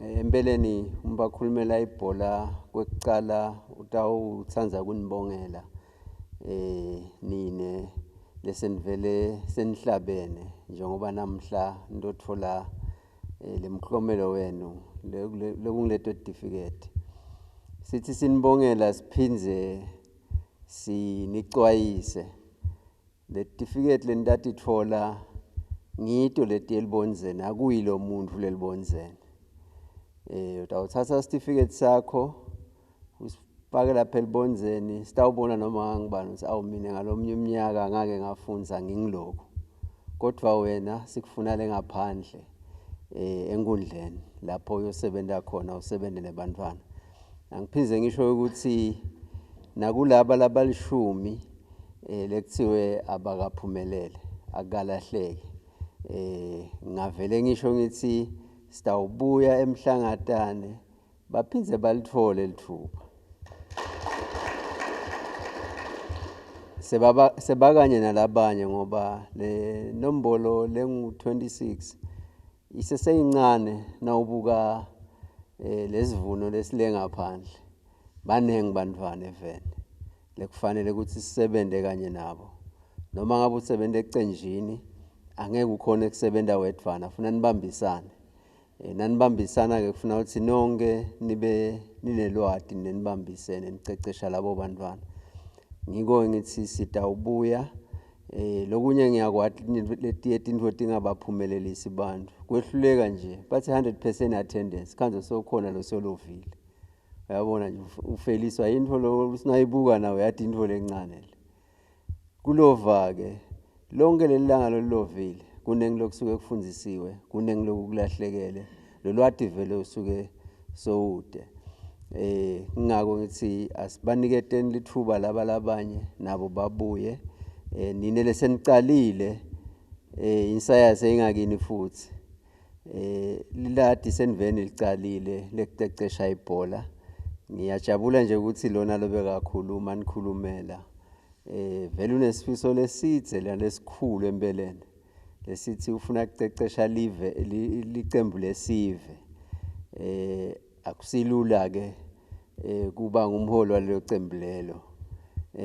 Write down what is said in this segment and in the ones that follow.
Empeleni umbakhulumela ibhola kwekucala utawutsandza kunibongela nine lesenivele senihlabene njengoba namhla ndotfola lemklomelo wenu lokungileto certificate. Sithi sinibongela siphindze sinicwayise le certificate lenitatitfola ngito letiyelibondzene akuyilo muntfu lelibondzene. Utawutsatsa certificate sakho usifake lapha elibondzeni sitawubona noma ngibani ukuthi awu mina ngalomnye umnyaka ngake ngafundza ngingilokhu kodwa wena sikufuna lengaphandle enkundleni lapho uyosebenta khona usebenze nebantwana. Angiphindze ngisho ukuthi nakulaba labalishumi lekuthiwe abakaphumelele akalahleki ngavele ngisho ngithi sitawubuya emhlangatane baphindze balithole lithuba sebakanye nalabanye ngoba le nombolo lengu-26 iseseyincane nawubuka lesivuno lesilengaphandle banengi bantwana evene lekufanele ukuthi sisebente kanye nabo noma ngabe usebenza ecenjini angeke ukhone kusebenta wedvana funa nibambisane. Nanibambisana ke kufuna ukuthi nonke nibe ninelwati nenibambisene nicecesha labo bantwana. Ngiko ngithi sitawubuya lokunye ngiyakwati letiye tintfo tingabaphumelelisi bantfu kwehluleka nje bathi 100% attendance khanze sokhona losolovile uyabona nje ufeliswa intfo lo sinayibuka nawe yathi intfo lencane le kulova ke lonke lelilanga lolilovile kunengilokusuke kufundzisiwe kunengilokulahlekele lolwati vele usuke sowude ngako ngithi asibaniketeni lithuba labanye nabo babuye nine lesenicalile insaya seyingakini futhi liladi seniveni licalile lekucecesha ibhola. Ngiyajabula nje ukuthi lona lobe kakhuluma nikhulumela vele unesifiso lesidze lesikhulu empeleni lesithi ufuna kucecesha licembu lesive akusilula ke kuba ngumholi walelo cembu lelo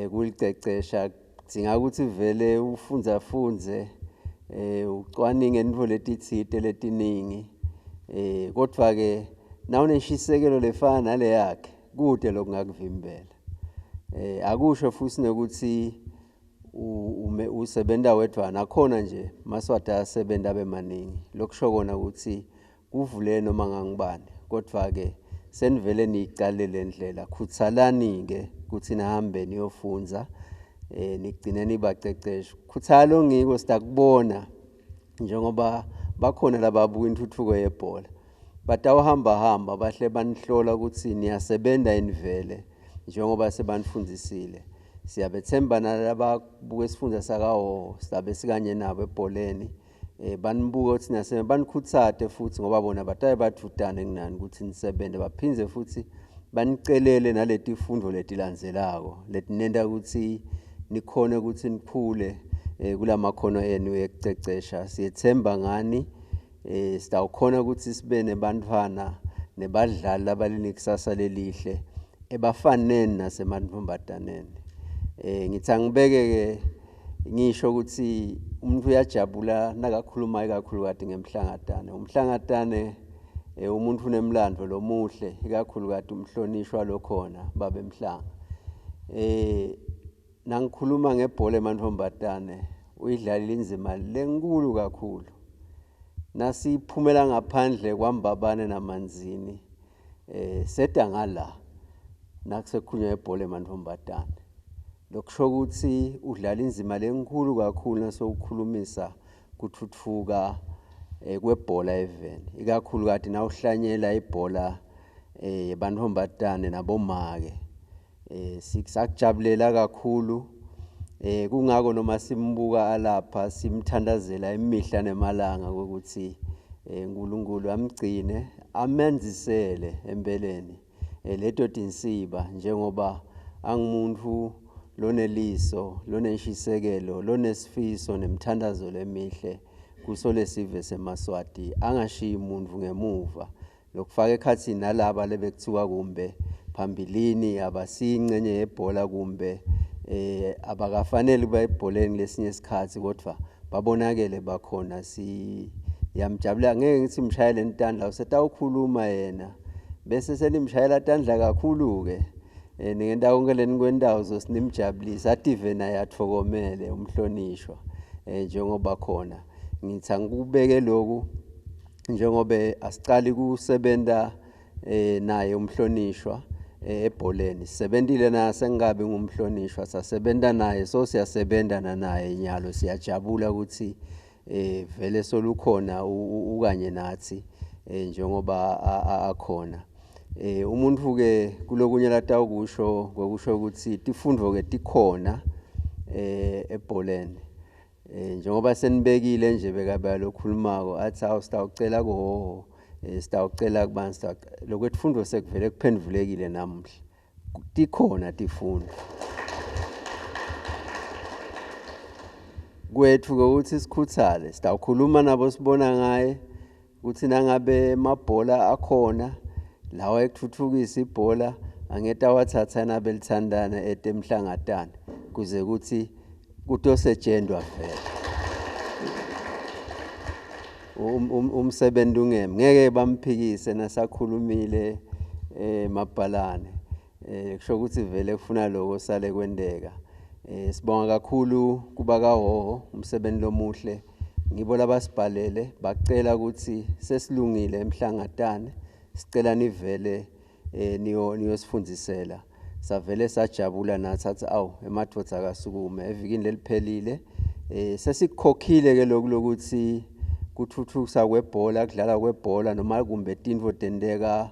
kulicecesha kudinga ukuthi vele ufunze ucwaninge intfo letitsite letiningi kodwa ke nawuneshisekelo lefana nale yakhe kude lokungakuvimbela. Akusho futhi nokuthi usebenta wedvana akhona nje maswati asebenta bemaningi lokusho kona ukuthi kuvule noma ngangibani kodwa ke senivele niyicale lendlela khuthalani ke kuthi nihambe niyofundza nigcine nibacecesha khuthalo ngiko sitakubona njengoba bakhona lababuka intuthuko yebhola batawuhamba bahle banihlola ukuthi niyasebenta inivele njengoba sebanifundisile. Siyabethemba nalababuka isifundza sakaHhohho sizabe sikanye nabo ebholeni banibuka ukuthi nasembe banikhutsate futhi ngoba bona bataye bathutane kunani ukuthi nisebenze baphindze futhi banicelele naletifundo letilandzelako letinenta ukuthi nikhone ukuthi nikhule kulamakhono enu ekucecesha. Siyethemba ngani sitawukhona ukuthi sibe nebantfwana nebadlali labalinekusasa lelihle ebafaneni nasemantfombataneni. Ngithi angibeke ke ngisho ukuthi umuntu uyajabula nakakhuluma ikakhulukati ngemhlangatane. Umhlangatane umuntu unemlando lomuhle ikakhulukati umhlonishwa lokhona babemhlanga. Nangikhuluma ngebhola emantfombatane uyidlalile inzima lenkulu kakhulu. Nasiphumela ngaphandle kwaMbabane naManzini seta ngala nakusekhunywa ibhola emantfombatane. Lokusho ukuthi udlala inzima lenkulu kakhulu nasowukhulumisa kuthutfuka kwebhola eveni ikakhulukati nawuhlanyela ibhola yebantfombatane nabomake sakujabulela kakhulu kungako noma simbuka alapha simthandazela imihla nemalanga ukuthi uNkulunkulu amgcine amenzisele empeleni leto tinsiba njengoba angumuntu loneliso loneshisekelo lonesifiso nemthandazo lemihle kuso lesive seMaswati angashiyi umuntu ngemuva lokufaka ekhathini nalaba lebekuthiwa kumbe phambilini abasiyingcenye yebhola kumbe abakafanele bayibholeni lesinye isikhathi kodwa babonakele bakhona. Siyamjabulela, ngeke ngithi mshayele intandla usetawukhuluma yena bese senimshayela tandla kakhulu ke ningenda konkeleni kwendawo zosinimjabulisa ative naye athokomele umhlonishwa njengoba khona. Ngithi angikubeke lokhu njengoba asicali kusebenza naye umhlonishwa ebholeni. Sisebenzile naye sengabe ngumhlonishwa, sasebenza naye so siyasebenzana naye nyalo. Siyajabula ukuthi vele solukhona ukanye nathi njengoba akhona. Umuntu ke kulokunye latawukusho ngokusho ukuthi tifundvo ke tikhona ebholeni. Njengoba senibekile nje bekaba lokhulumako athi awusitawucela kuhoho sitawucela kubani lokwetfundo sekuvele kuphendvulekile namuhla. Tikhona tifundo kwethu ukuthi sikhuthale, sitawukhuluma nabo sibona ngaye ukuthi nangabe mabhola akhona lawa ekuthuthukisa ibhola angeta wathatha nabelithandana etemhlangatana kuze ukuthi kutosetshenzwa vele umsebenzi ungeme. Ngeke bamphikise nasakhulumile Mabhalane kusho ukuthi vele kufuna lokho sale kwendeka. Sibonga kakhulu kuba kahoho umsebenzi lomuhle. Ngibo labasibhalele bacela ukuthi sesilungile emhlangatane, sicela nivele niyosifundisela. Savele sajabula nathi athi awu emadvodza akasukume evikini leliphelile sesikhokhile ke lokuthi kuthuthukisa kwebhola, kudlala kwebhola noma kumbe tintfo tenteka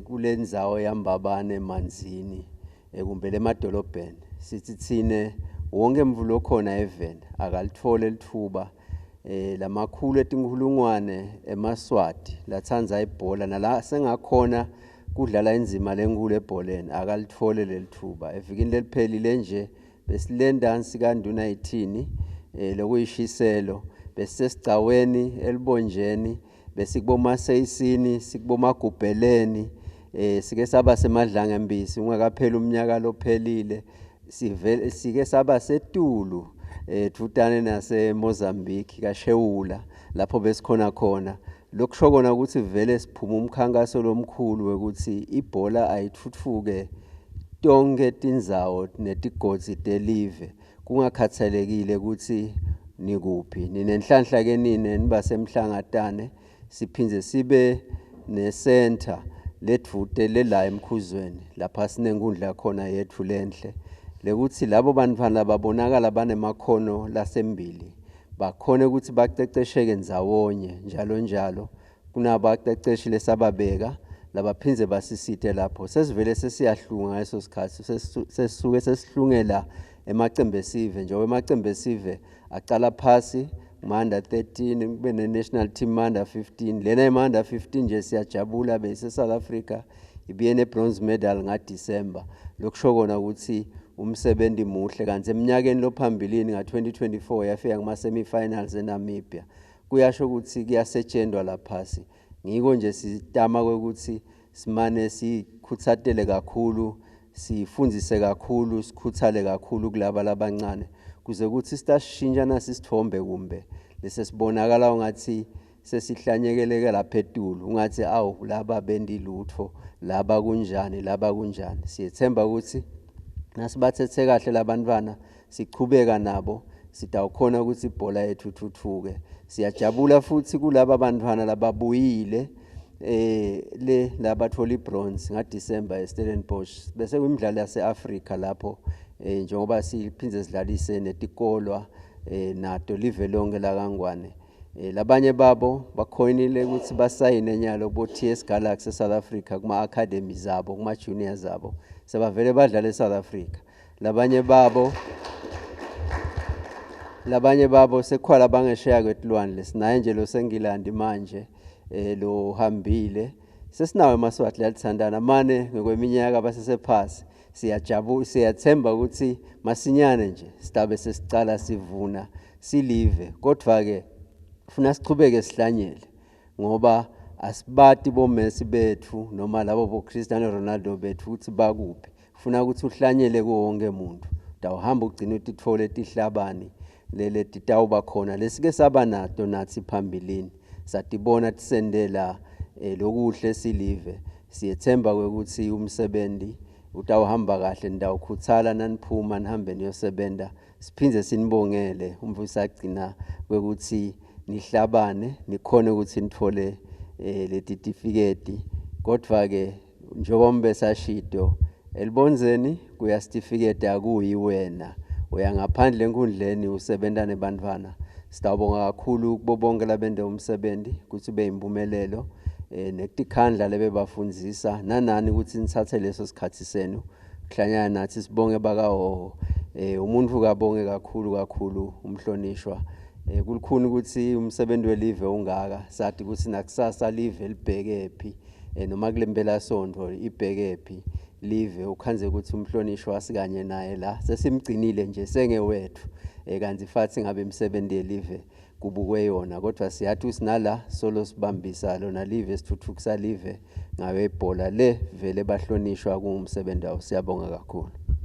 kulendzawo yambabane emanzini kumbe lemadolobheni. Sithi thine wonke mvulo khona event akalithole lithuba lamakhulu etinkulungwane emaswati latsandza ibhola nala sengakhona kudlala inzima lenkulu ebholeni akalithole lelithuba. Evikini leliphelile nje besilendansi kaNduna 18 lokuyishiselo besesicwaweni elibonjeni besikuboma seyisini sikuboma gubheleni sike saba semadlanga embisi ungakapheli umnyaka lophelile sike saba setulu thutane nase Mozambique kaShewula lapho besikhona khona. Lokusho kona ukuthi vele siphuma umkhankaso lomkhulu ukuthi ibhola ayithuthuke tonke tindzawo netigodzi telive kungakhathalekile ukuthi nikuphi. Ninenhlanhla ke nine nibasemhlangatane siphinze sibe necenter ledvute lela emkhuzweni lapha sinenkundla khona yethu lenhle lekuthi labo bantwana babonakala banemakhono lasembili bakhona ukuthi bacecesheke ndzawonye njalo kunabaceceshile sababeka labaphinze basisite lapho. Sesivele sesiyahlunga leso sikhathi sesisuke sesihlungela emacembe esive njengoba emacembe esive aqala phasi under 13 kube ne-national team under 15 lena under 15 nje siyajabula bese South Africa ibiye ne-bronze medal ngaDisemba. Lokusho kona ukuthi umsebenzi muhle kanti eminyakeni lophambilini nga-2024 yafika kuma-semi-finals eNamibia. Kuyasho ukuthi kuyasetshenzwa laphasi. Ngiko nje sitama ukuthi simane sikhuthatele kakhulu, sifundise kakhulu, sikhuthale kakhulu kulaba labancane kuze ukuthi sitashintsha nasisithombe kumbe bese sibonakala ungathi sesihlanyekeleke lapha etulu ungathi awu laba bendilutho laba kunjani. Siyethemba ukuthi nasibathethe kahle labantwana sichubeka nabo sitawukhona ukuthi ibhola yethu thuthuke. Siyajabula futhi kulaba bantwana lababuyile labathola ibronze ngaDisemba eStellenbosch bese kwimidlalo yaseAfrika lapho njengoba siphinze sidlalise netikolwa nato live lonke la kaNgwane. Labanye babo bakhonile ukuthi basayine nyalo bo TS Galaxy eSouth Africa kuma academy zabo kuma junior zabo sebavele badlala eSouth Africa. Labanye babo sekhwala bangesheya kwetilwane sinaye nje lo seNgilandi manje lo hambile sesinawe emaswati lathandana mane ngokweminyaka basesephasi. Siyathemba ukuthi masinyane nje sitabe sesicala sivuna silive kodwa ke ufuna sichubeke sihlanyele ngoba asibati boMessi bethu noma labo boCristiano Ronaldo bethu ukuthi bakuphi. Ufuna ukuthi uhlanyele kuwonke umuntu. Dawuhamba ugcina utithole tihlabani lele titawuba khona lesike saba nato nathi phambilini. Satibona tisendela lokuhle silive. Siyethemba ukuthi umsebenzi utawuhamba kahle ndawukhuthala naniphuma nihambe niyosebenza. Siphinze sinibongele umvusagcina kwekuthi nihlabane nikhona ukuthi nithole letitifiketi. Kodwa ke njengoba besashido elibonzeni kuyasitifiketi akuyi wena. Uya ngaphandle enkundleni usebenza nebantwana. Sitawubonga kakhulu kubo bonke labende umsebenzi ukuthi ube impumelelo nekukhandla lebebafundzisa nanani ukuthi nithathe leso sikhathi senu kuhlanyana nathi sibonge bakaHoho. Umuntu kabonge kakhulu umhlonishwa. Kulikhuni ukuthi umsebenzi welive ungaka sathi ukuthi nakusasa live libhekephi noma kulempela sonto ibhekephi live ukhanze ukuthi umhlonishwa sikanye naye la sesimgcinile nje sengewethu kanti fathi ngabe imisebenzi yelive kubukwe yona kodwa siyathi usinala solo sibambisa lona live sithuthukisa live ngabe ibhola le vele bahlonishwa kungumsebenzi wawo. Siyabonga kakhulu.